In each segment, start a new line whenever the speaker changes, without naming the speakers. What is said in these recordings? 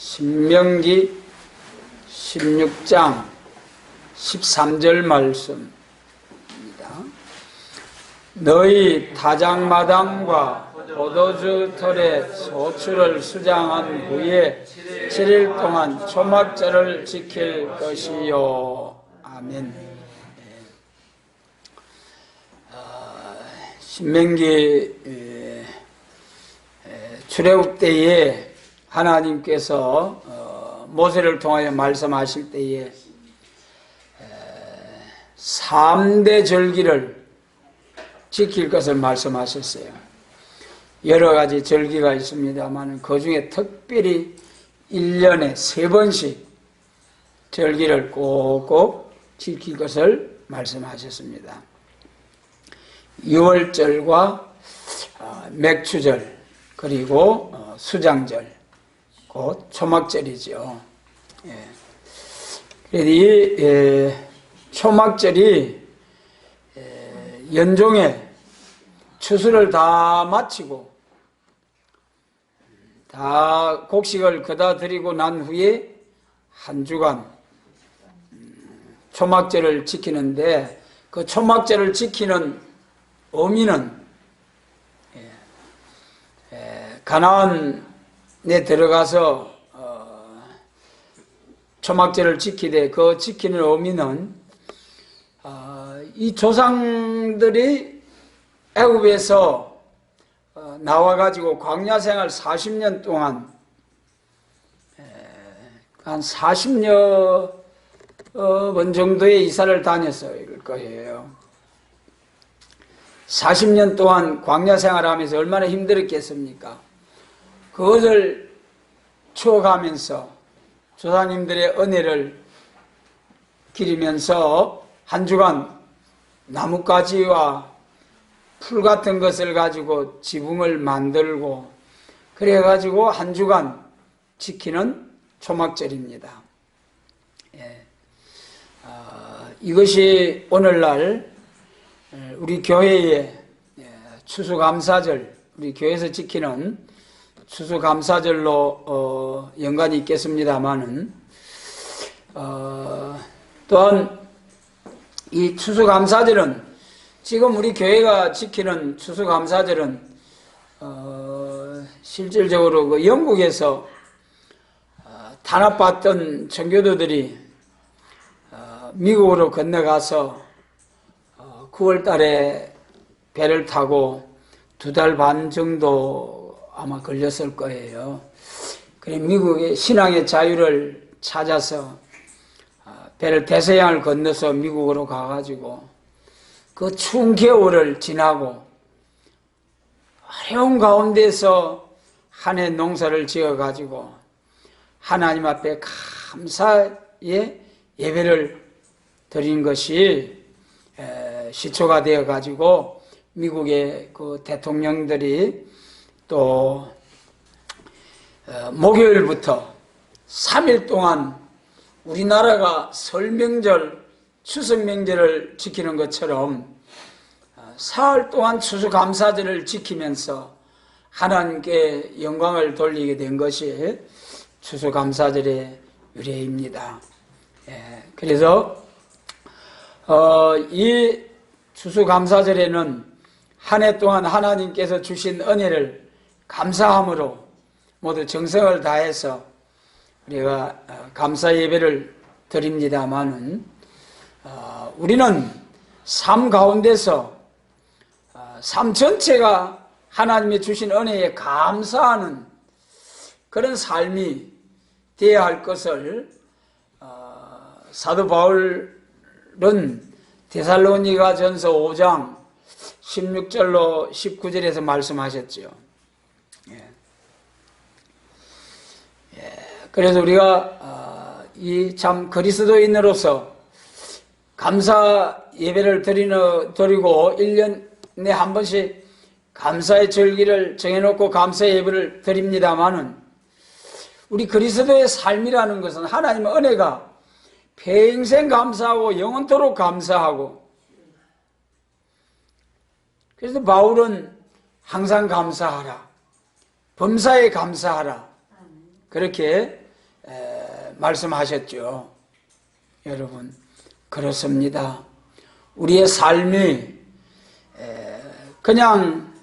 신명기 16장 13절 말씀입니다. 너희 다장마당과 포도주 털에 소출을 수장한 후에 7일 동안 초막절을 지킬 것이요. 아멘. 신명기 출애굽 때에 하나님께서 모세를 통하여 말씀하실 때에 3대 절기를 지킬 것을 말씀하셨어요. 여러 가지 절기가 있습니다만 그 중에 특별히 1년에 3번씩 절기를 꼭꼭 지킬 것을 말씀하셨습니다. 유월절과 맥추절 그리고 수장절 곧 초막절이죠. 그래서 이 초막절이 연종에 추수를 다 마치고 다 곡식을 거다 드리고 난 후에 한 주간 초막절을 지키는데 그 초막절을 지키는 의미는 가나안에 들어가서 초막절을 지키되 그 지키는 의미는 이 조상들이 애굽에서 나와가지고 광야생활 40년 동안 한 40여 번 정도의 이사를 다녔을 거예요. 40년 동안 광야생활하면서 얼마나 힘들었겠습니까? 그것을 추억하면서 조상님들의 은혜를 기리면서 한 주간 나뭇가지와 풀 같은 것을 가지고 지붕을 만들고 그래가지고 한 주간 지키는 초막절입니다. 이것이 오늘날 우리 교회의 추수감사절, 우리 교회에서 지키는 추수감사절로 연관이 있겠습니다만은 또한 이 추수감사절은 지금 우리 교회가 지키는 추수감사절은 실질적으로 그 영국에서 탄압받던 청교도들이 미국으로 건너가서 9월 달에 배를 타고 2달 반 정도 아마 걸렸을 거예요. 그래 미국의 신앙의 자유를 찾아서 배를 대서양을 건너서 미국으로 가가지고 그 추운 겨울을 지나고 어려운 가운데서 한 해 농사를 지어가지고 하나님 앞에 감사의 예배를 드린 것이 시초가 되어가지고 미국의 그 대통령들이 또 목요일부터 3일 동안 우리나라가 설명절, 추석명절을 지키는 것처럼 사흘 동안 추수감사절을 지키면서 하나님께 영광을 돌리게 된 것이 추수감사절의 유래입니다. 그래서 이 추수감사절에는 한 해 동안 하나님께서 주신 은혜를 감사함으로 모두 정성을 다해서 우리가 감사 예배를 드립니다마는 우리는 삶 가운데서 삶 전체가 하나님이 주신 은혜에 감사하는 그런 삶이 되어야 할 것을 사도 바울은 데살로니가전서 5장 16절로 19절에서 말씀하셨죠. 그래서 우리가 이 참 그리스도인으로서 감사 예배를 드리고 1년에 한 번씩 감사의 절기를 정해놓고 감사 예배를 드립니다마는 우리 그리스도의 삶이라는 것은 하나님의 은혜가 평생 감사하고 영원토록 감사하고 그래서 바울은 항상 감사하라 범사에 감사하라 그렇게 말씀하셨죠. 여러분, 그렇습니다. 우리의 삶이 그냥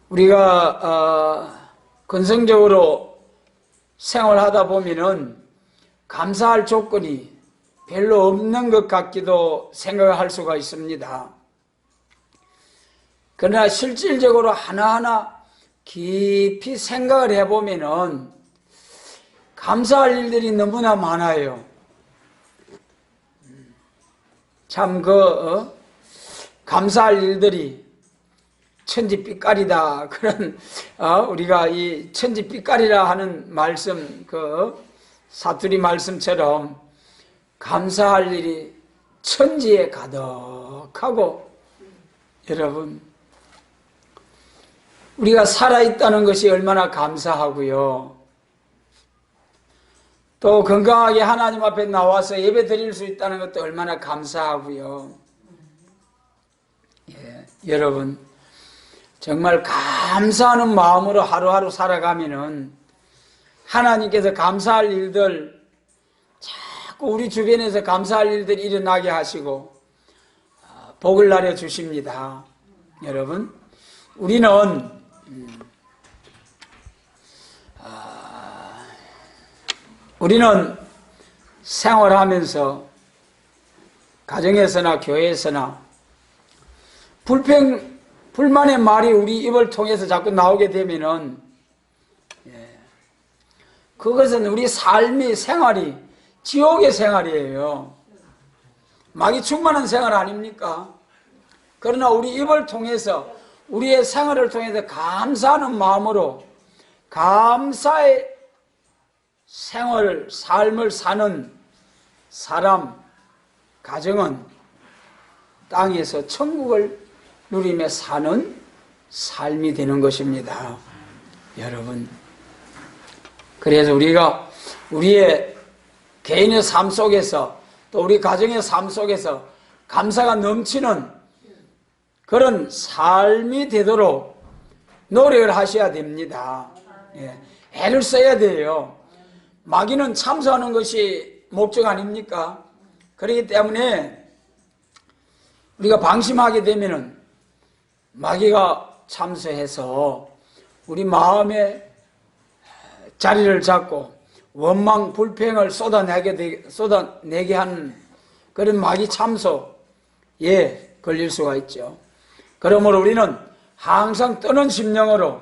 우리가 건성적으로 생활하다 보면은 감사할 조건이 별로 없는 것 같기도 생각할 수가 있습니다. 그러나 실질적으로 하나하나 깊이 생각을 해보면은 감사할 일들이 너무나 많아요. 참 감사할 일들이 천지빛깔이다. 그런 우리가 이 천지빛깔이라 하는 말씀, 사투리 말씀처럼 감사할 일이 천지에 가득하고, 여러분, 우리가 살아있다는 것이 얼마나 감사하고요. 또 건강하게 하나님 앞에 나와서 예배 드릴 수 있다는 것도 얼마나 감사하고요. 여러분, 정말 감사하는 마음으로 하루하루 살아가면은 하나님께서 감사할 일들, 자꾸 우리 주변에서 감사할 일들이 일어나게 하시고 복을 나려 주십니다. 여러분, 우리는 생활하면서 가정에서나 교회에서나 불만의 말이 우리 입을 통해서 자꾸 나오게 되면은 그것은 우리 삶의 생활이 지옥의 생활이에요. 마귀 충만한 생활 아닙니까? 그러나 우리 입을 통해서, 우리의 생활을 통해서 감사하는 마음으로 감사의 삶을 사는 사람, 가정은 땅에서 천국을 누리며 사는 삶이 되는 것입니다. 여러분, 그래서 우리가 우리의 개인의 삶 속에서 또 우리 가정의 삶 속에서 감사가 넘치는 그런 삶이 되도록 노력을 하셔야 됩니다. 애를 써야 돼요. 마귀는 참소하는 것이 목적 아닙니까? 그렇기 때문에 우리가 방심하게 되면은 마귀가 참소해서 우리 마음에 자리를 잡고 원망, 불평을 쏟아내게 하는 그런 마귀 참소에 걸릴 수가 있죠. 그러므로 우리는 항상 떠는 심령으로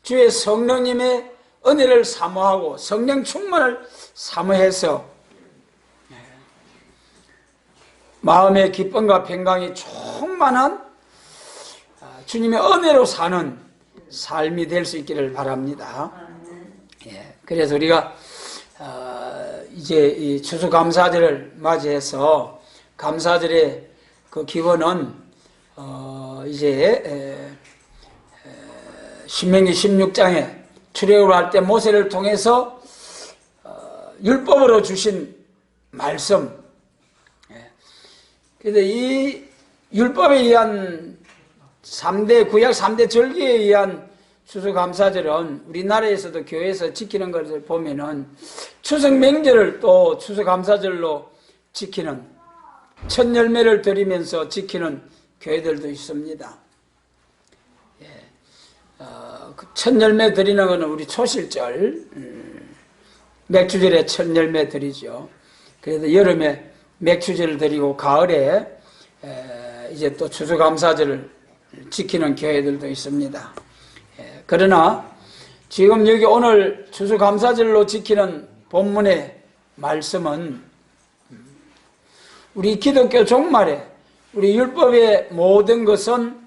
주의 성령님의 은혜를 사모하고 성령 충만을 사모해서 마음의 기쁨과 평강이 충만한 주님의 은혜로 사는 삶이 될 수 있기를 바랍니다. 그래서 우리가 이제 이 추수감사절을 맞이해서 감사절의 그 기원은 이제 신명기 16장에 출애굽을 할 때 모세를 통해서 율법으로 주신 말씀, 그래서 이 율법에 의한 구약 3대 절기에 의한 추수감사절은 우리나라에서도 교회에서 지키는 것을 보면은 추석 명절을 또 추수감사절로 지키는, 첫 열매를 드리면서 지키는 교회들도 있습니다. 첫 열매 드리는 것은 우리 초실절, 맥주절에 첫 열매 드리죠. 그래서 여름에 맥주절을 드리고 가을에 이제 또 추수감사절을 지키는 교회들도 있습니다. 그러나 지금 여기 오늘 추수감사절로 지키는 본문의 말씀은 우리 기독교 종말에 우리 율법의 모든 것은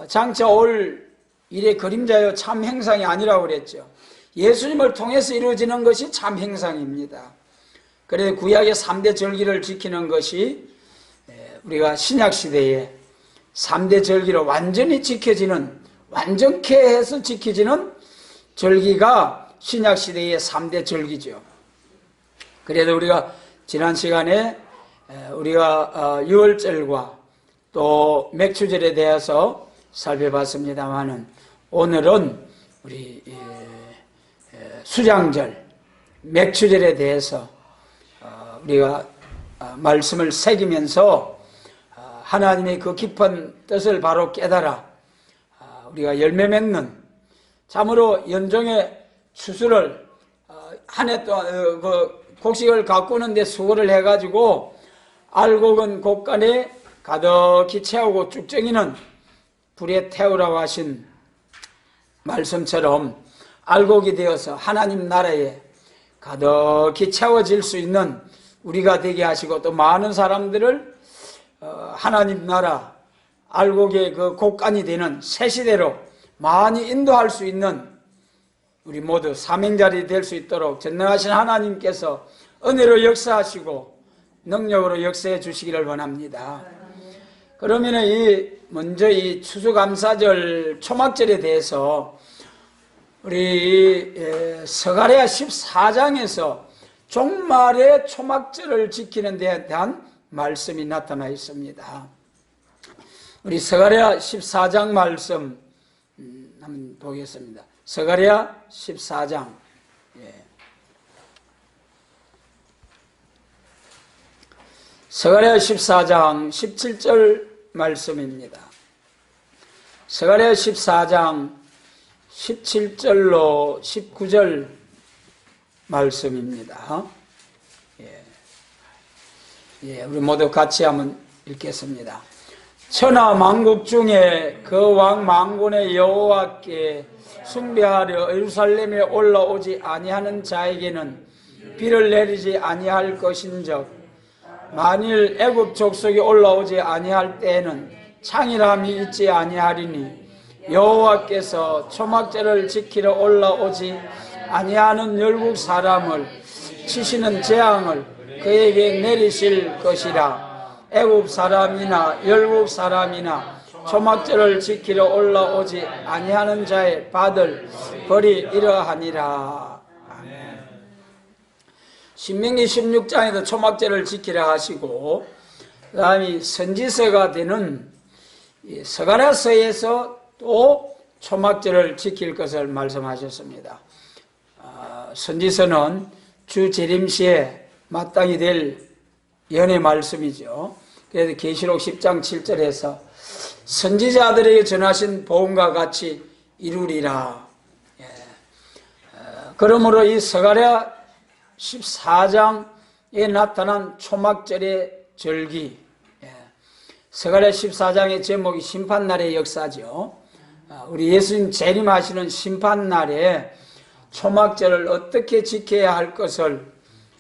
장차 올 일의 그림자요 참 행상이 아니라고 그랬죠. 예수님을 통해서 이루어지는 것이 참 행상입니다. 그래서 구약의 3대 절기를 지키는 것이 우리가 신약시대에 3대 절기로 완전히 지켜지는, 완전케 해서 지켜지는 절기가 신약시대의 3대 절기죠. 그래서 우리가 지난 시간에 우리가 유월절과 또 맥주절에 대해서 살펴봤습니다만은 오늘은 우리 수장절, 맥추절에 대해서 우리가 말씀을 새기면서 하나님의 그 깊은 뜻을 바로 깨달아 우리가 열매 맺는, 참으로 연종의 추수를 한 해 동안 그 곡식을 가꾸는데 수고를 해가지고 알곡은 곡간에 가득히 채우고 쭉정이는 불에 태우라고 하신 말씀처럼 알곡이 되어서 하나님 나라에 가득히 채워질 수 있는 우리가 되게 하시고, 또 많은 사람들을 하나님 나라 알곡의 그 곡간이 되는 새 시대로 많이 인도할 수 있는 우리 모두 사명자리 될 수 있도록 전능하신 하나님께서 은혜로 역사하시고 능력으로 역사해 주시기를 원합니다. 그러면 먼저 이 추수감사절 초막절에 대해서 우리 스가랴 14장에서 종말의 초막절을 지키는 데 대한 말씀이 나타나 있습니다. 우리 스가랴 14장 말씀 한번 보겠습니다. 스가랴 14장. 스가랴 14장 17절 말씀입니다. 스가랴 14장 17절로 19절 말씀입니다. 우리 모두 같이 한번 읽겠습니다. 천하 만국 중에 그 왕 만군의 여호와께 숭배하려 예루살렘에 올라오지 아니하는 자에게는 비를 내리지 아니할 것인즉, 만일 애굽 족속이 올라오지 아니할 때에는 창이람이 있지 아니하리니, 여호와께서 초막절을 지키러 올라오지 아니하는 열국 사람을 치시는 재앙을 그에게 내리실 것이라. 애굽 사람이나 열국 사람이나 초막절을 지키러 올라오지 아니하는 자의 받을 벌이 이러하니라. 아멘. 신명기 16장에도 초막절을 지키라 하시고, 그 다음에 선지서가 되는 스가랴서에서 또 초막절을 지킬 것을 말씀하셨습니다. 선지서는 주 재림시에 마땅히 될 연의 말씀이죠. 그래서 계시록 10장 7절에서 선지자들에게 전하신 복음과 같이 이루리라. 그러므로 이 스가랴 14장에 나타난 초막절의 절기, 스가랴 14장의 제목이 심판날의 역사죠. 우리 예수님 재림하시는 심판날에 초막절을 어떻게 지켜야 할 것을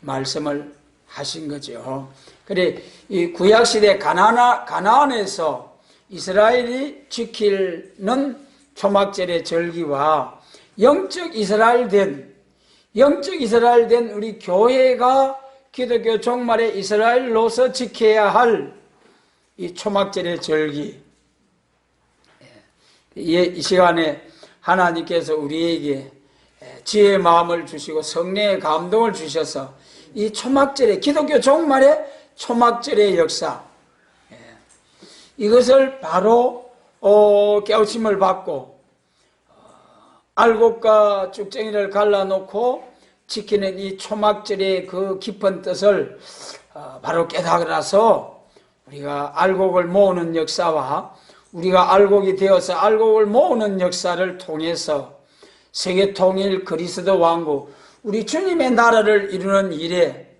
말씀을 하신 거죠. 그래, 이 구약시대 가나안에서 이스라엘이 지키는 초막절의 절기와 영적 이스라엘 된 우리 교회가 기독교 종말의 이스라엘로서 지켜야 할 이 초막절의 절기, 이 시간에 하나님께서 우리에게 지혜의 마음을 주시고 성령의 감동을 주셔서 이 초막절의, 기독교 종말의 초막절의 역사, 이것을 바로 깨우침을 받고 알곡과 쭉정이를 갈라놓고 지키는 이 초막절의 그 깊은 뜻을 바로 깨달아서 우리가 알곡을 모으는 역사와 우리가 알곡이 되어서 알곡을 모으는 역사를 통해서 세계 통일 그리스도 왕국, 우리 주님의 나라를 이루는 일에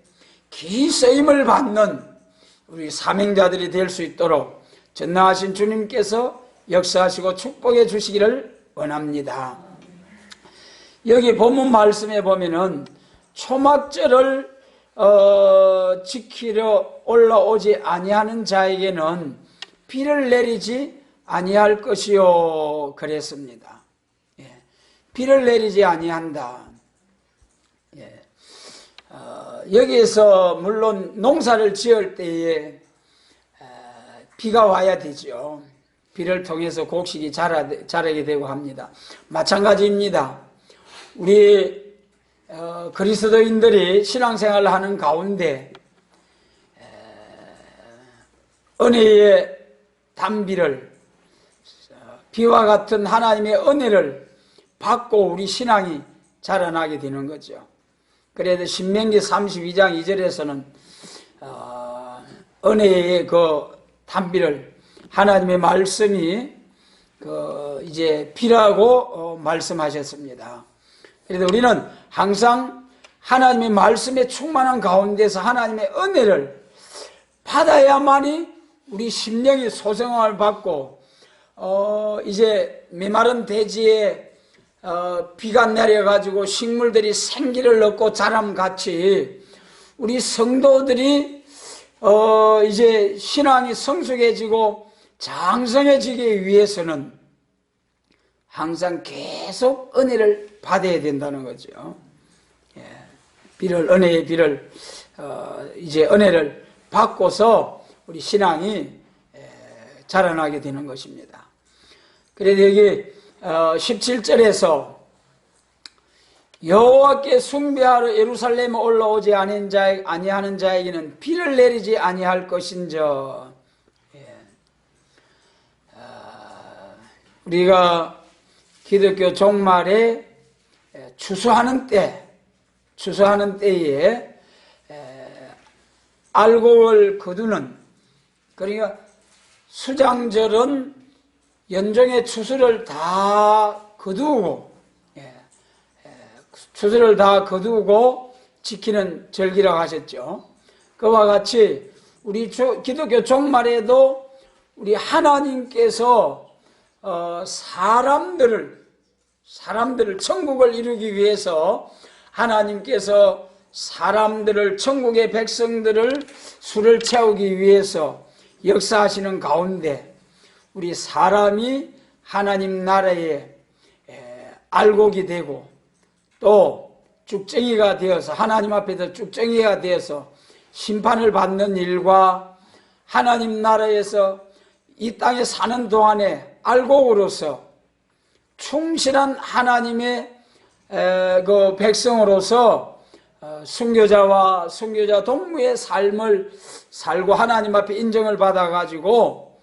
기 쓰임을 받는 우리 사명자들이 될 수 있도록 전능하신 주님께서 역사하시고 축복해 주시기를 원합니다. 여기 본문 말씀에 보면은 초막절을 지키러 올라오지 아니하는 자에게는 비를 내리지 아니할 것이요 그랬습니다. 비를 내리지 아니한다. 여기에서 물론 농사를 지을 때에 비가 와야 되죠. 비를 통해서 곡식이 자라게 되고 합니다. 마찬가지입니다. 우리 그리스도인들이 신앙생활을 하는 가운데 은혜의 단비를, 비와 같은 하나님의 은혜를 받고 우리 신앙이 자라나게 되는 거죠. 그래도 신명기 32장 2절에서는 은혜의 그 단비를 하나님의 말씀이 이제 비라고 말씀하셨습니다. 그래서 우리는 항상 하나님의 말씀에 충만한 가운데서 하나님의 은혜를 받아야만이 우리 심령이 소생함을 받고 이제 메마른 대지에 비가 내려가지고 식물들이 생기를 얻고 자람같이 우리 성도들이 이제 신앙이 성숙해지고 장성해지기 위해서는 항상 계속 은혜를 받아야 된다는 거죠. 은혜의 비를 이제 은혜를 받고서 우리 신앙이 자라나게 되는 것입니다. 그래서 여기 17절에서 여호와께 숭배하러 예루살렘에 올라오지 아니하는 자에게는 비를 내리지 아니할 것인저. 우리가 기독교 종말에 추수하는 때에 알곡을 거두는, 그러니까 수장절은 연종의 추수를 다 거두고 지키는 절기라고 하셨죠. 그와 같이 우리 기독교 종말에도 우리 하나님께서 사람들을 천국을 이루기 위해서 하나님께서 사람들을, 천국의 백성들을 수를 채우기 위해서 역사하시는 가운데 우리 사람이 하나님 나라의 알곡이 되고 또 쭉정이가 되어서 하나님 앞에서 쭉정이가 되어서 심판을 받는 일과 하나님 나라에서 이 땅에 사는 동안에 알곡으로서 충실한 하나님의 그 백성으로서 순교자와 순교자 동무의 삶을 살고 하나님 앞에 인정을 받아가지고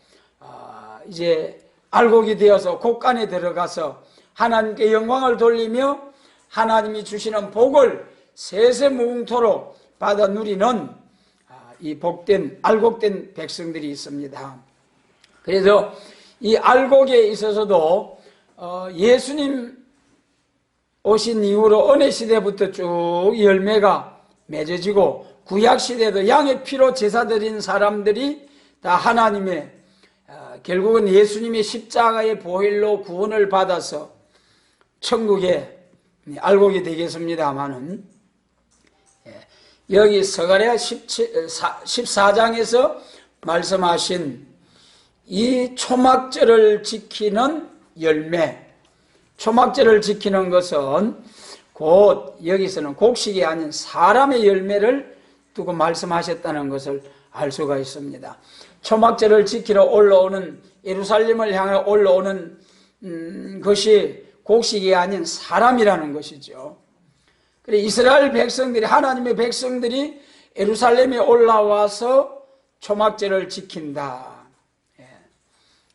이제 알곡이 되어서 곳간에 들어가서 하나님께 영광을 돌리며 하나님이 주시는 복을 세세무궁토록 받아 누리는 이 복된 알곡된 백성들이 있습니다. 그래서 이 알곡에 있어서도 예수님 오신 이후로 은혜 시대부터 쭉 열매가 맺어지고 구약 시대도 양의 피로 제사 드린 사람들이 다 하나님의 결국은 예수님의 십자가의 보혈로 구원을 받아서 천국에 알곡이 되겠습니다마는 여기 스가랴 14장에서 말씀하신 이 초막절을 지키는 열매, 초막절을 지키는 것은 곧 여기서는 곡식이 아닌 사람의 열매를 두고 말씀하셨다는 것을 알 수가 있습니다. 초막절을 지키러 올라오는, 예루살렘을 향해 올라오는 것이 곡식이 아닌 사람이라는 것이죠. 그래, 이스라엘 백성들이, 하나님의 백성들이 예루살렘에 올라와서 초막절을 지킨다.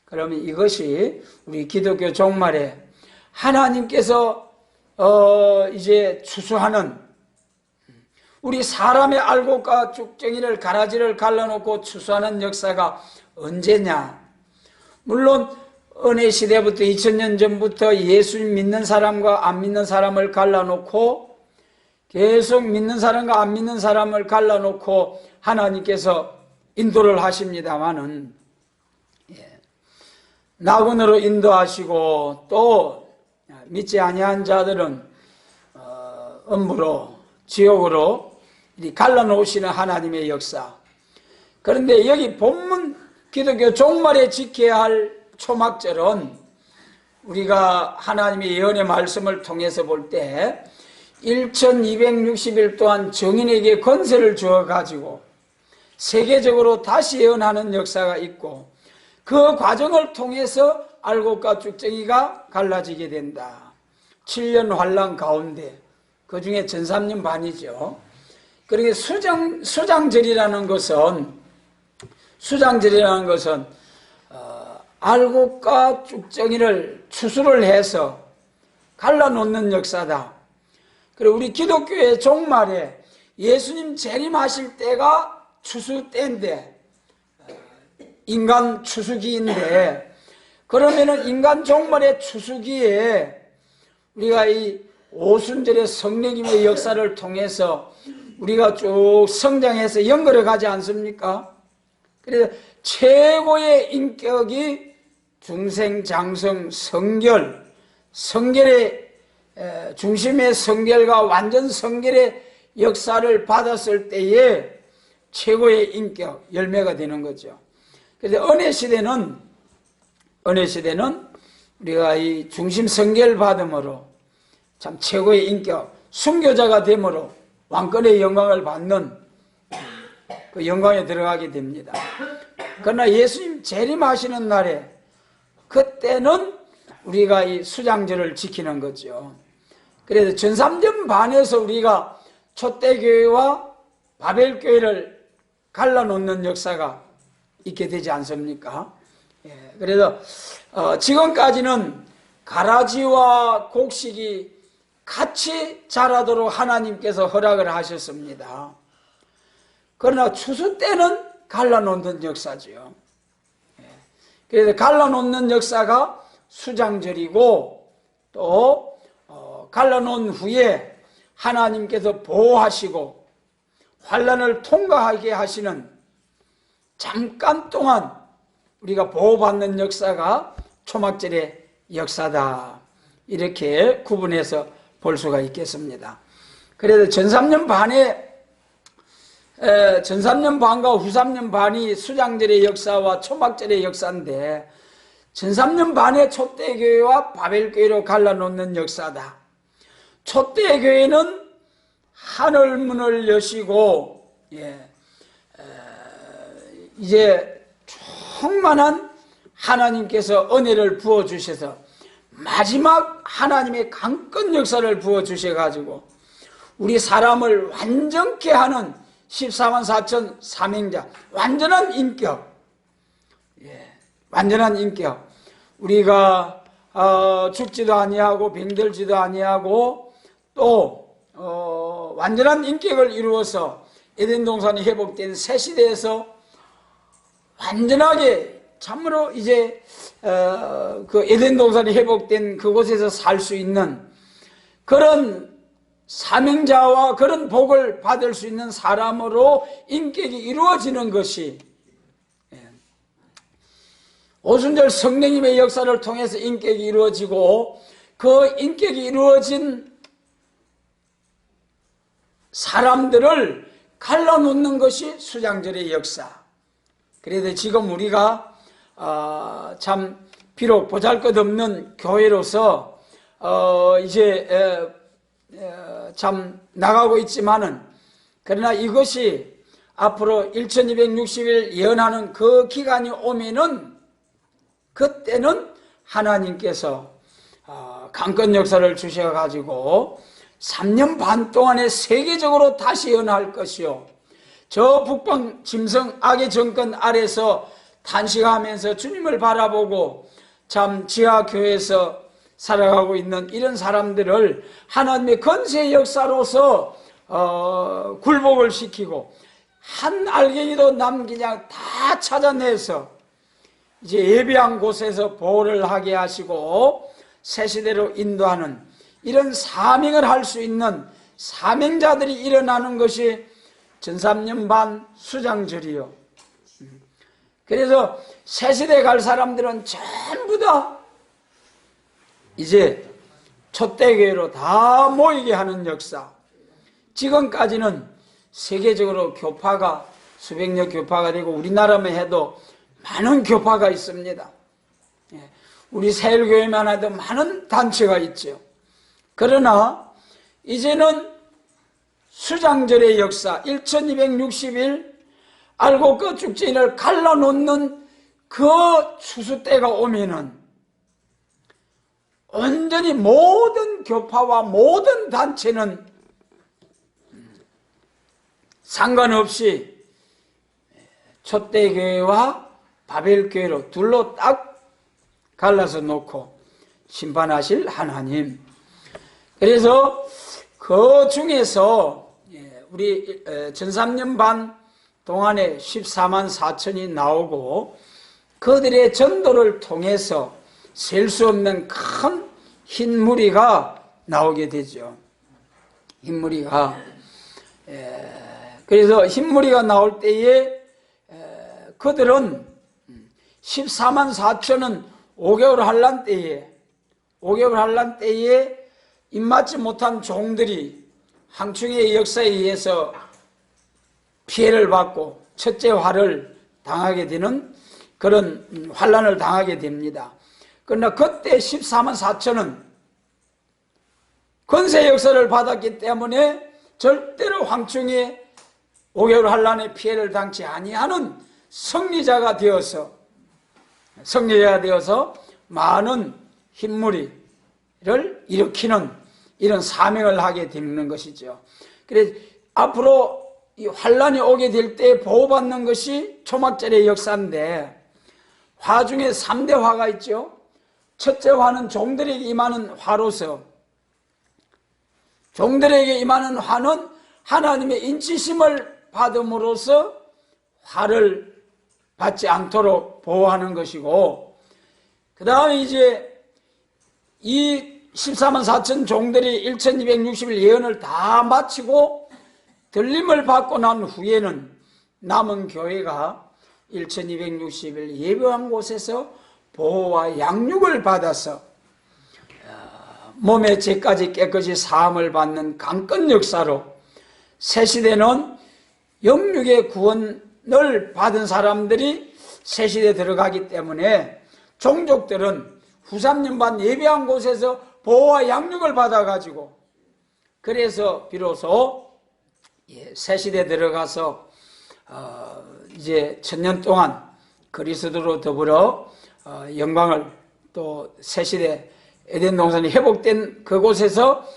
그러면 이것이 우리 기독교 종말에 하나님께서 이제 추수하는, 우리 사람의 알곡과 쭉정이를 가라지를 갈라놓고 추수하는 역사가 언제냐? 물론 은혜 시대부터 2000년 전부터 예수님 믿는 사람과 안 믿는 사람을 갈라놓고 계속 믿는 사람과 안 믿는 사람을 갈라놓고 하나님께서 인도를 하십니다마는 낙원으로 인도하시고 또 믿지 아니한 자들은 음부로, 지옥으로 갈라놓으시는 하나님의 역사. 그런데 여기 본문 기독교 종말에 지켜야 할 초막절은 우리가 하나님의 예언의 말씀을 통해서 볼 때 1260일 동안 정인에게 권세를 주어가지고 세계적으로 다시 예언하는 역사가 있고 그 과정을 통해서 알곡과 쭉정이가 갈라지게 된다. 7년 환란 가운데 그 중에 전삼년 반이죠. 그러니까 수장절이라는 것은 알곡과 쭉정이를 추수를 해서 갈라놓는 역사다. 그리고 우리 기독교의 종말에 예수님 재림하실 때가 추수 때인데, 인간 추수기인데, 그러면은 인간 종말의 추수기에 우리가 이 오순절의 성령님의 역사를 통해서 우리가 쭉 성장해서 연결해 가지 않습니까? 그래서 최고의 인격이 중생장성 성결, 성결의 중심의 성결과 완전 성결의 역사를 받았을 때에 최고의 인격, 열매가 되는 거죠. 그래서 은혜 시대는 우리가 이 중심 성결 받음으로 참 최고의 인격, 순교자가 됨으로 왕권의 영광을 받는 그 영광에 들어가게 됩니다. 그러나 예수님 재림하시는 날에 그때는 우리가 이 수장절을 지키는 거죠. 그래서 전삼년 반에서 우리가 초대교회와 바벨교회를 갈라놓는 역사가 있게 되지 않습니까? 그래서 지금까지는 가라지와 곡식이 같이 자라도록 하나님께서 허락을 하셨습니다. 그러나 추수 때는 갈라놓는 역사죠. 그래서 갈라놓는 역사가 수장절이고, 또 갈라놓은 후에 하나님께서 보호하시고 환난을 통과하게 하시는 잠깐 동안 우리가 보호받는 역사가 초막절의 역사다, 이렇게 구분해서 볼 수가 있겠습니다. 그래서 전 3년 반과 후 3년 반이 수장절의 역사와 초막절의 역사인데, 전 3년 반의 초대교회와 바벨교회로 갈라놓는 역사다. 초대교회는 하늘문을 여시고, 이제 충만한 하나님께서 은혜를 부어주셔서 마지막 하나님의 강권 역사를 부어주셔가지고 우리 사람을 완전케 하는 14만 4천 사명자, 완전한 인격, 완전한 인격. 우리가 죽지도 아니하고 병들지도 아니하고 또 완전한 인격을 이루어서 에덴 동산이 회복된 새 시대에서 완전하게 참으로 이제 그 에덴 동산이 회복된 그곳에서 살 수 있는 그런 사명자와 그런 복을 받을 수 있는 사람으로 인격이 이루어지는 것이, 오순절 성령님의 역사를 통해서 인격이 이루어지고, 그 인격이 이루어진 사람들을 갈라놓는 것이 수장절의 역사. 그래서 지금 우리가 참 비록 보잘것없는 교회로서 이제 참 나가고 있지만은, 그러나 이것이 앞으로 1260일 예언하는 그 기간이 오면은 그때는 하나님께서 강권 역사를 주셔가지고 3년 반 동안에 세계적으로 다시 예언할 것이요, 저 북방 짐승 악의 정권 아래서 탄식하면서 주님을 바라보고 참 지하교회에서 살아가고 있는 이런 사람들을 하나님의 건세의 역사로서 굴복을 시키고 한 알갱이도 남기지 않고 다 찾아내서 이제 예비한 곳에서 보호를 하게 하시고 새 시대로 인도하는 이런 사명을 할 수 있는 사명자들이 일어나는 것이 전 3년 반 수장절이요. 그래서 새 시대 갈 사람들은 전부 다 이제 초대교회로 다 모이게 하는 역사. 지금까지는 세계적으로 교파가 수백여 교파가 되고 우리나라만 해도 많은 교파가 있습니다. 우리 세일교회만 해도 많은 단체가 있죠. 그러나 이제는 수장절의 역사, 1260일 알곡과 죽전을 갈라놓는 그 추수 때가 오면은 온전히 모든 교파와 모든 단체는 상관없이 초대교회와 바벨교회로 둘로 딱 갈라서 놓고 심판하실 하나님. 그래서 그 중에서 우리 전삼년 반 동안에 14만 4천이 나오고 그들의 전도를 통해서 셀 수 없는 큰 흰 무리가 나오게 되죠. 흰 무리가. 그래서 흰 무리가 나올 때에 그들은 14만 4천은 5개월 환란 때에 입맞지 못한 종들이 황충의 역사에 의해서 피해를 받고 첫째 화를 당하게 되는 그런 환란을 당하게 됩니다. 그러나 그때 14만 4천은 권세 역사를 받았기 때문에 절대로 황충의 5개월 환란의 피해를 당치 아니하는 승리자가 되어서 많은 흰무리를 일으키는 이런 사명을 하게 되는 것이죠. 그래서 앞으로 이 환란이 오게 될 때 보호받는 것이 초막절의 역사인데, 화 중에 3대 화가 있죠. 첫째 화는 종들에게 임하는 화로서, 종들에게 임하는 화는 하나님의 인치심을 받음으로써 화를 받지 않도록 보호하는 것이고, 그 다음에 이제 이 14만 4천 종들이 1260일 예언을 다 마치고 들림을 받고 난 후에는 남은 교회가 1260일 예배한 곳에서 보호와 양육을 받아서 몸의 죄까지 깨끗이 사함을 받는 강권 역사로 새 시대는 영육의 구원을 받은 사람들이 새 시대에 들어가기 때문에 종족들은 후3년반 예배한 곳에서 보호와 양육을 받아가지고, 그래서 비로소 새 시대에 들어가서 이제 1000년 동안 그리스도로 더불어 영광을, 또 새 시대 에덴 동산이 회복된 그곳에서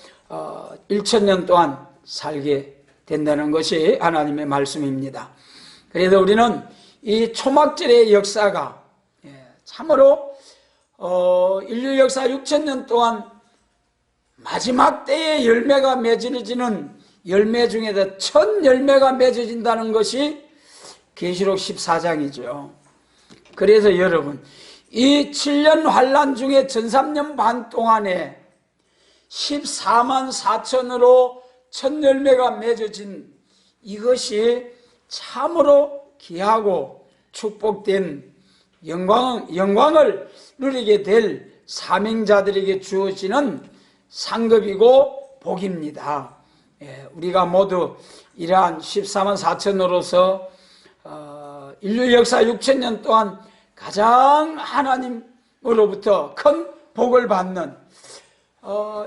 1000년 동안 살게 된다는 것이 하나님의 말씀입니다. 그래서 우리는 이 초막절의 역사가 참으로 인류 역사 6000년 동안 마지막 때에 열매가 맺어지는 열매 중에서 첫 열매가 맺어진다는 것이 계시록 14장이죠. 그래서 여러분, 이 7년 환란 중에 전 3년 반 동안에 14만 4천으로 첫 열매가 맺어진 이것이 참으로 귀하고 축복된 영광을 누리게 될 사명자들에게 주어지는 상급이고 복입니다. 우리가 모두 이러한 14만 4천으로서 인류 역사 6000년 동안 가장 하나님으로부터 큰 복을 받는,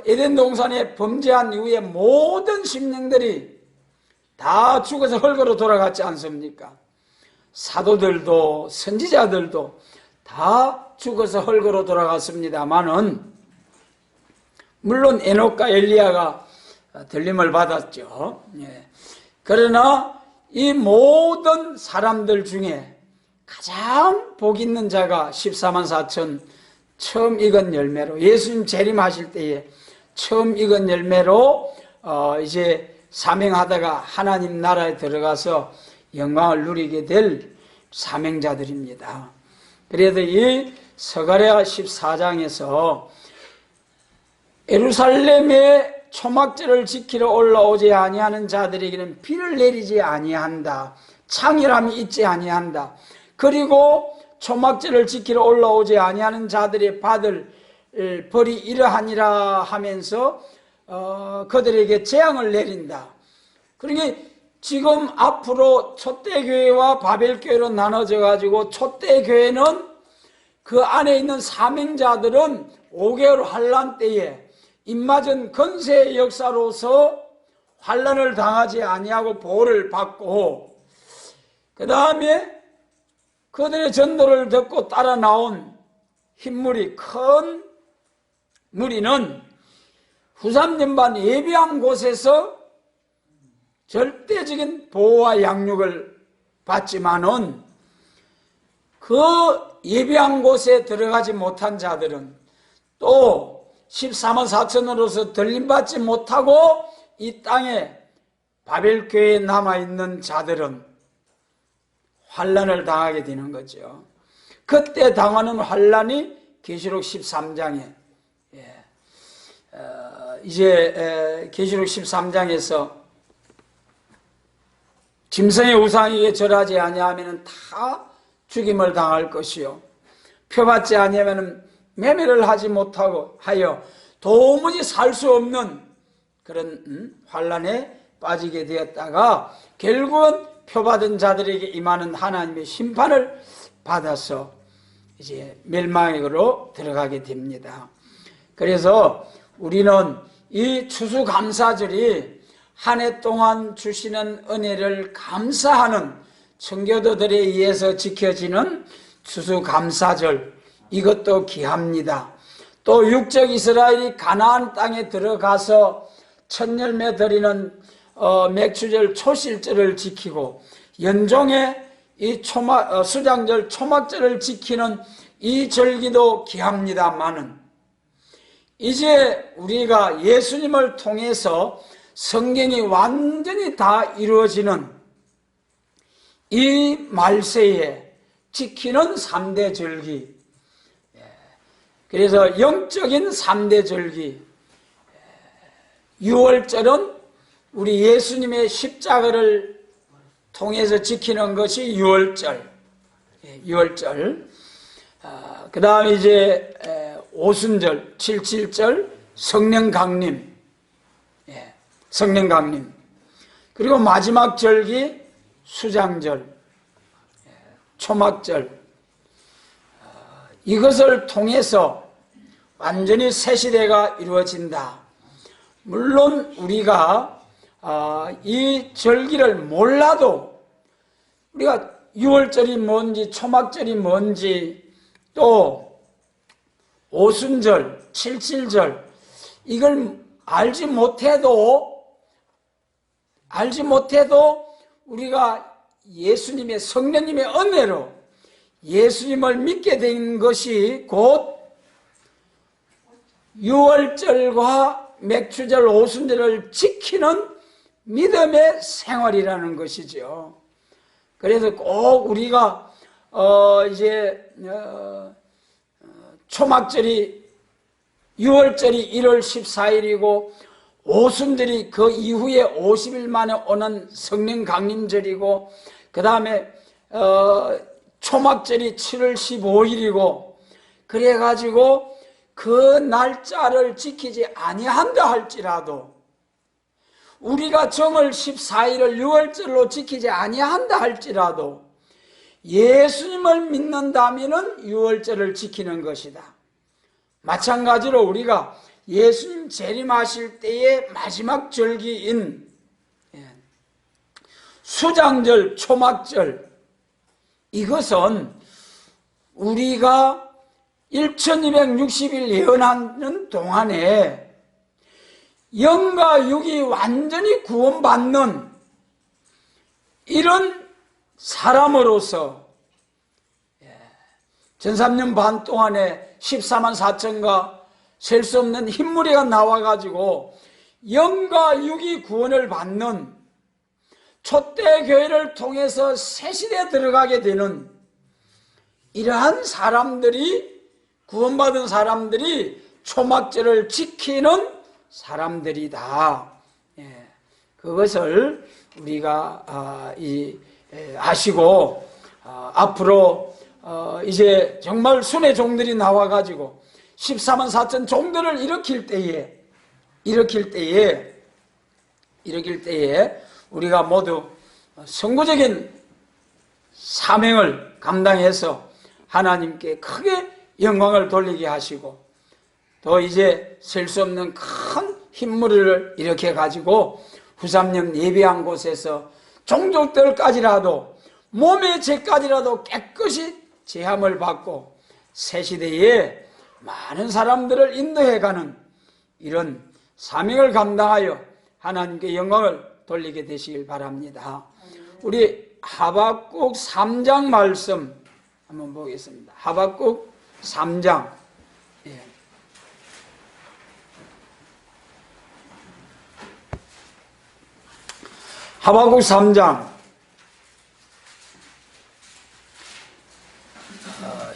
에덴 동산에 범죄한 이후에 모든 심령들이 다 죽어서 흙으로 돌아갔지 않습니까? 사도들도 선지자들도 다 죽어서 흙으로 돌아갔습니다마는, 물론 에녹과 엘리야가 들림을 받았죠. 그러나 이 모든 사람들 중에 가장 복 있는 자가 14만 4천 처음 익은 열매로, 예수님 재림하실 때에 처음 익은 열매로 이제 사명하다가 하나님 나라에 들어가서 영광을 누리게 될 사명자들입니다. 그래서 이 스가랴 14장에서 예루살렘의 초막절을 지키러 올라오지 아니하는 자들에게는 비를 내리지 아니한다, 창렬함이 있지 아니한다, 그리고 초막절을 지키러 올라오지 아니하는 자들이 받을 벌이 이러하니라 하면서 그들에게 재앙을 내린다. 그러니까 지금 앞으로 초대교회와 바벨교회로 나눠져 가지고, 초대교회는 그 안에 있는 사명자들은 5개월 환란 때에 입맞은 건세의 역사로서 환란을 당하지 아니하고 보호를 받고, 그 다음에 그들의 전도를 듣고 따라 나온 흰무리, 큰 무리는 후3년반 예배한 곳에서 절대적인 보호와 양육을 받지만은, 그 예배한 곳에 들어가지 못한 자들은 또 14만 4천으로서 들림받지 못하고 이 땅에 바벨교회에 남아있는 자들은 환난을 당하게 되는 거죠. 그때 당하는 환난이 계시록 13장에 이제 계시록 13장에서 짐승의 우상에게 절하지 아니하면 다 죽임을 당할 것이요 표받지 아니하면 매매를 하지 못하고 하여 도무지 살 수 없는 그런 환난에 빠지게 되었다가 결국은 표받은 자들에게 임하는 하나님의 심판을 받아서 이제 멸망으로 들어가게 됩니다. 그래서 우리는 이 추수감사절이 한 해 동안 주시는 은혜를 감사하는 청교도들에 의해서 지켜지는 추수감사절, 이것도 귀합니다. 또 육적 이스라엘이 가나안 땅에 들어가서 첫 열매 드리는 맥추절 초실절을 지키고 연종의 이 수장절 초막절을 지키는 이 절기도 귀합니다마는 이제 우리가 예수님을 통해서 성경이 완전히 다 이루어지는 이 말세에 지키는 3대 절기, 그래서 영적인 3대 절기, 6월절은 우리 예수님의 십자가를 통해서 지키는 것이 6월절, 6월절. 그 다음에 이제 오순절, 77절, 성령 강림, 성령 강림. 그리고 마지막 절기 수장절, 초막절. 이것을 통해서 완전히 새 시대가 이루어진다. 물론 우리가 이 절기를 몰라도 우리가 6월절이 뭔지 초막절이 뭔지 또 오순절, 77절 이걸 알지 못해도 우리가 예수님의 성령님의 은혜로 예수님을 믿게 된 것이 곧 6월절과 맥추절, 오순절을 지키는 믿음의 생활이라는 것이죠. 그래서 꼭 우리가 초막절이 6월절이 1월 14일이고 오순절이 그 이후에 50일 만에 오는 성령 강림절이고 그 다음에 초막절이 7월 15일이고 그래가지고 그 날짜를 지키지 아니한다 할지라도 우리가 정월 14일을 6월절로 지키지 아니한다 할지라도 예수님을 믿는다면 6월절을 지키는 것이다. 마찬가지로 우리가 예수님 재림하실 때의 마지막 절기인 수장절, 초막절 이것은 우리가 1260일 예언하는 동안에 영과 육이 완전히 구원받는 이런 사람으로서 전 3년 반 동안에 14만 4천과 셀 수 없는 흰무리가 나와가지고 영과 육이 구원을 받는 촛대교회를 통해서 새시대에 들어가게 되는 이러한 사람들이 구원받은 사람들이 초막절을 지키는 사람들이다. 그것을 우리가 아시고 앞으로 이제 정말 순회 종들이 나와가지고 14만 4천 종들을 일으킬 때에 우리가 모두 선구적인 사명을 감당해서 하나님께 크게 영광을 돌리게 하시고 또 이제 셀 수 없는 큰 흰무리를 일으켜 가지고 후삼령 예배한 곳에서 종족들까지라도 몸의 죄까지라도 깨끗이 제함을 받고 새시대에 많은 사람들을 인도해가는 이런 사명을 감당하여 하나님께 영광을 돌리게 되시길 바랍니다. 우리 하박국 3장 말씀 한번 보겠습니다. 하박국 3장. 하박국 3장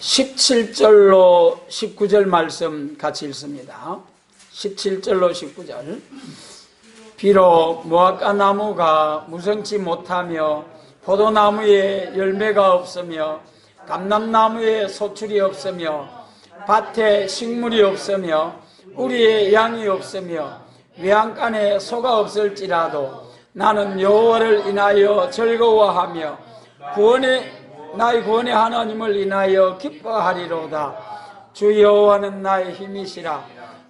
17절로 19절 말씀 같이 읽습니다. 17절로 19절. 비록 무화과 나무가 무성치 못하며 포도나무에 열매가 없으며 감람나무에 소출이 없으며 밭에 식물이 없으며 우리의 양이 없으며 외양간에 소가 없을지라도 나는 여호와를 인하여 즐거워하며 나의 구원의 하나님을 인하여 기뻐하리로다. 주 여호와는 나의 힘이시라.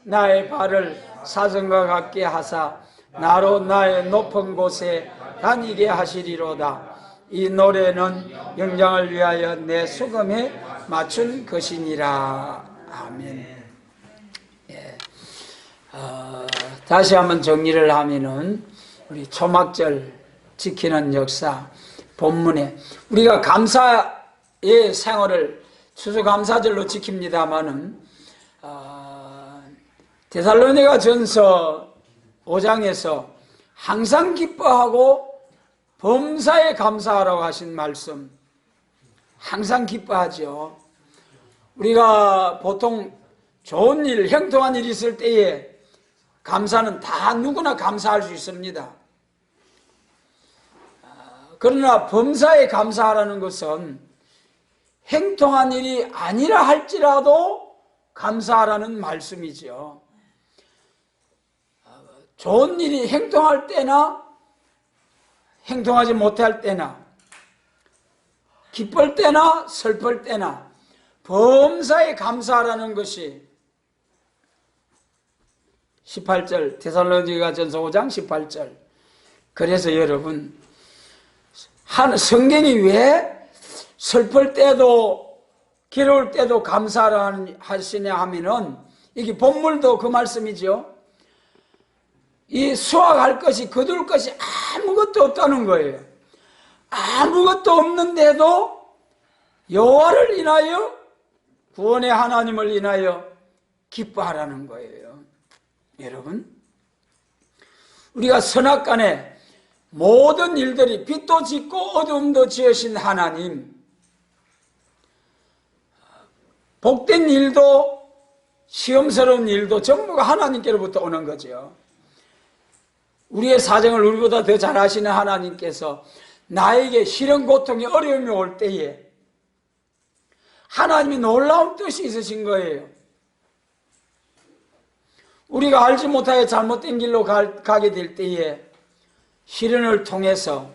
나의 발을 사슴과 같게 하사 나로 나의 높은 곳에 다니게 하시리로다. 이 노래는 영장을 위하여 내 수금에 맞춘 것이니라. 아멘. 예. 다시 한번 정리를 하면은 우리 초막절 지키는 역사 본문에 우리가 감사의 생활을 추수감사절로 지킵니다마는 데살로니가 전서 5장에서 항상 기뻐하고 범사에 감사하라고 하신 말씀, 항상 기뻐하죠. 우리가 보통 좋은 일, 형통한 일이 있을 때에 감사는 다 누구나 감사할 수 있습니다. 그러나 범사에 감사하라는 것은 행통한 일이 아니라 할지라도 감사하라는 말씀이죠. 좋은 일이 행통할 때나 행통하지 못할 때나 기쁠 때나 슬플 때나 범사에 감사하라는 것이 18절 데살로니가 전서 5장 18절. 그래서 여러분 성경이 왜 슬플 때도 괴로울 때도 감사하시냐 하면은 이게 본물도 그 말씀이죠. 이 수확할 것이 거둘 것이 아무것도 없다는 거예요. 아무것도 없는데도 여호와를 인하여 구원의 하나님을 인하여 기뻐하라는 거예요. 여러분, 우리가 선악간에 모든 일들이 빛도 짓고 어둠도 지으신 하나님, 복된 일도 시험스러운 일도 전부가 하나님께로부터 오는 거죠. 우리의 사정을 우리보다 더 잘 아시는 하나님께서 나에게 시련, 고통이, 어려움이 올 때에 하나님이 놀라운 뜻이 있으신 거예요. 우리가 알지 못하여 잘못된 길로 가게 될 때에 시련을 통해서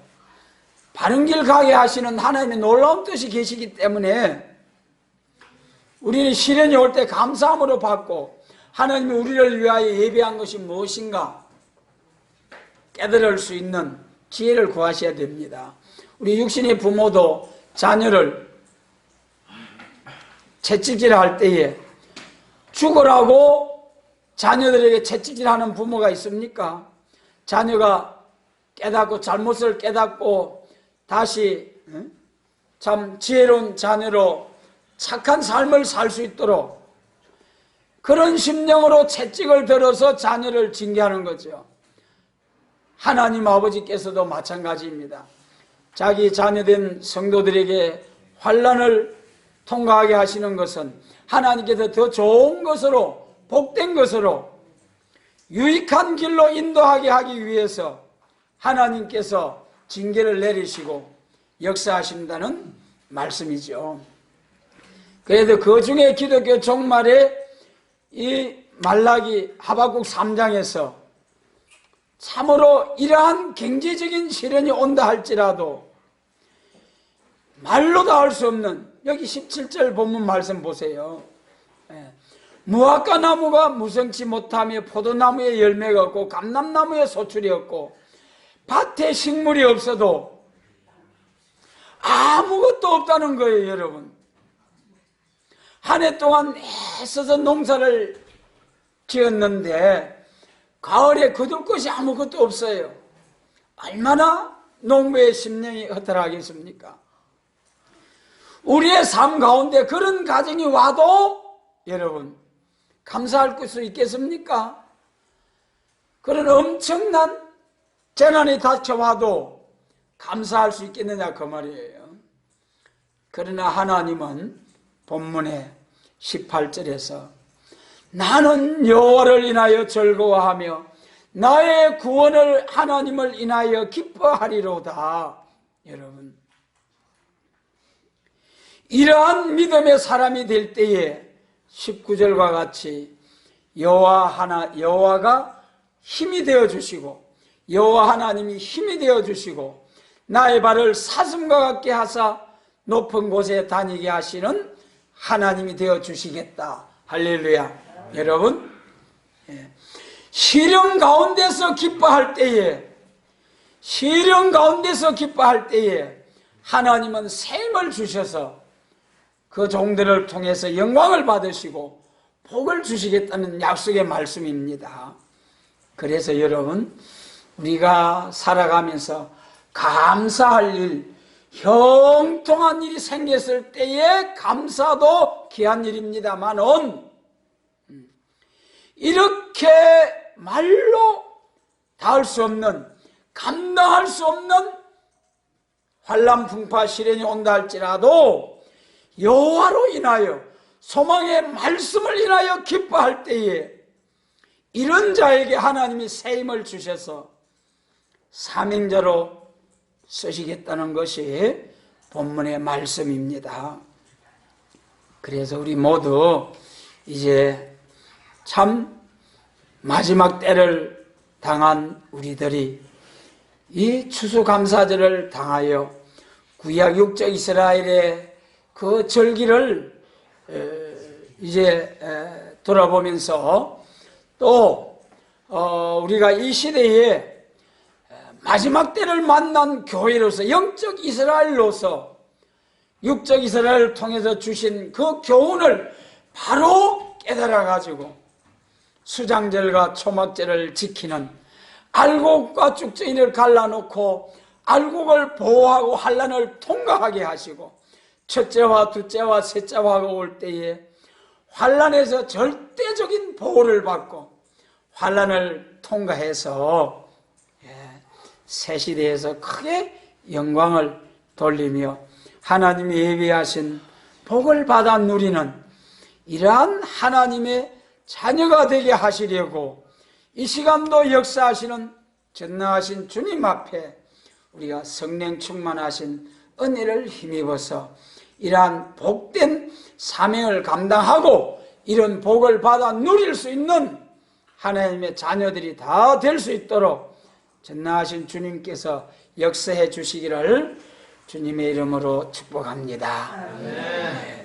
바른 길 가게 하시는 하나님의 놀라운 뜻이 계시기 때문에 우리는 시련이 올 때 감사함으로 받고 하나님이 우리를 위하여 예비한 것이 무엇인가 깨달을 수 있는 기회를 구하셔야 됩니다. 우리 육신의 부모도 자녀를 채찍질할 때에 죽으라고 자녀들에게 채찍질하는 부모가 있습니까? 자녀가 깨닫고 잘못을 깨닫고 다시 참 지혜로운 자녀로 착한 삶을 살 수 있도록 그런 심령으로 채찍을 들어서 자녀를 징계하는 거죠. 하나님 아버지께서도 마찬가지입니다. 자기 자녀된 성도들에게 환난을 통과하게 하시는 것은 하나님께서 더 좋은 것으로 복된 것으로 유익한 길로 인도하게 하기 위해서 하나님께서 징계를 내리시고 역사하신다는 말씀이죠. 그래도 그 중에 기독교 종말에 이 말라기 하박국 3장에서 참으로 이러한 경제적인 시련이 온다 할지라도 말로 다 할 수 없는 여기 17절 본문 말씀 보세요. 무화과 나무가 무성치 못하며 포도나무에 열매가 없고 감람나무에 소출이 없고 밭에 식물이 없어도 아무것도 없다는 거예요. 여러분, 한 해 동안 애써서 농사를 지었는데 가을에 거둘 것이 아무것도 없어요. 얼마나 농부의 심령이 허탈하겠습니까? 우리의 삶 가운데 그런 가정이 와도 여러분 감사할 수 있겠습니까? 그런 엄청난 재난이 닥쳐와도 감사할 수 있겠느냐 그 말이에요. 그러나 하나님은 본문의 18절에서 나는 여호와를 인하여 즐거워하며 나의 구원을 하나님을 인하여 기뻐하리로다. 여러분, 이러한 믿음의 사람이 될 때에 19절과 같이 여호와가 힘이 되어 주시고 여호와 하나님이 힘이 되어 주시고 나의 발을 사슴과 같게 하사 높은 곳에 다니게 하시는 하나님이 되어 주시겠다. 할렐루야. 여러분, 시련 가운데서 기뻐할 때에 하나님은 새 힘을 주셔서 그 종들을 통해서 영광을 받으시고 복을 주시겠다는 약속의 말씀입니다. 그래서 여러분, 우리가 살아가면서 감사할 일, 형통한 일이 생겼을 때에 감사도 귀한 일입니다만은 이렇게 말로 닿을 수 없는, 감당할 수 없는 환난 풍파 시련이 온다 할지라도 여호와로 인하여 소망의 말씀을 인하여 기뻐할 때에 이런 자에게 하나님이 새 힘을 주셔서 사명자로 쓰시겠다는 것이 본문의 말씀입니다. 그래서 우리 모두 이제 참 마지막 때를 당한 우리들이 이 추수감사절을 당하여 구약 육적 이스라엘의 그 절기를 이제 돌아보면서 또 우리가 이 시대에 마지막 때를 만난 교회로서 영적 이스라엘로서 육적 이스라엘을 통해서 주신 그 교훈을 바로 깨달아가지고 수장절과 초막절을 지키는 알곡과 쭉정이를 갈라놓고 알곡을 보호하고 환난을 통과하게 하시고 첫째와 둘째와 셋째와 올 때에 환난에서 절대적인 보호를 받고 환난을 통과해서 새 시대에서 크게 영광을 돌리며 하나님이 예비하신 복을 받아 누리는 이러한 하나님의 자녀가 되게 하시려고 이 시간도 역사하시는 전능하신 주님 앞에 우리가 성령 충만하신 은혜를 힘입어서 이러한 복된 사명을 감당하고 이런 복을 받아 누릴 수 있는 하나님의 자녀들이 다 될 수 있도록 전능하신 주님께서 역사해 주시기를 주님의 이름으로 축복합니다. 아멘.